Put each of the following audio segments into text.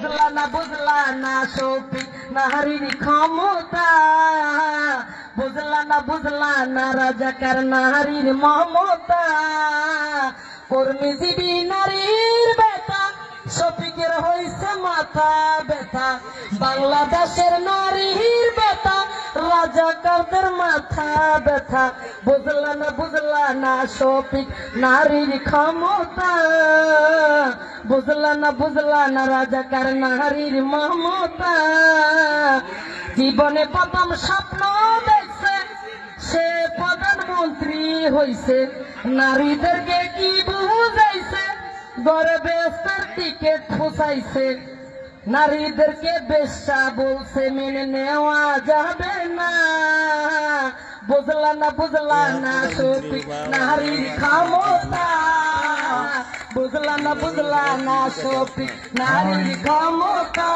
বুঝলা না শফিক নারীর ক্ষমতা, বুঝলা না রাজাকার নারীর মমতা, কর্মীজীবী নারীর বেটা শফিকের হইছে মাথা ব্যথা, বাংলাদেশের নারীর বেটা রাজাকারদের মাথা ব্যথা। বুঝলা না শফিক নারীর ক্ষমতা, বুঝলা না রাজাকার নারীর মমতা। জীবনে প্রথম স্বপ্ন দেখছে সে প্রধানমন্ত্রী হইছে, নারীদেরকে কি বুঝাইছে গর্বের টিকেট ফুসাইছে, নারীদেরকে বেশ্যা বলছে মেনে নেওয়া যাবে না। বুঝলা না শফিক নারীর ক্ষমতা, বুঝলা না শফিক নারীর ক্ষমতা।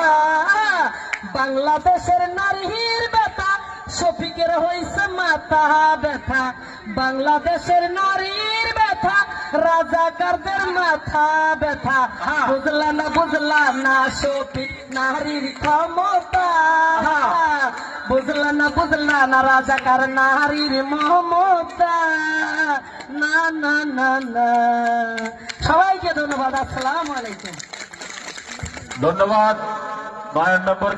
বাংলাদেশের নারীর ব্যথা শফিকের হইছে মাথা ব্যথা, বাংলাদেশের নারীর ব্যথা রাজাকারদের মাথা ব্যথা। বুঝলা না শফিক নারীর ক্ষমতা, বুঝলা না রাজাকার নারীর মমতা। না না না না। সবাইকে ধন্যবাদ। আসসালামু আলাইকুম। ধন্যবাদ। 92 নম্বর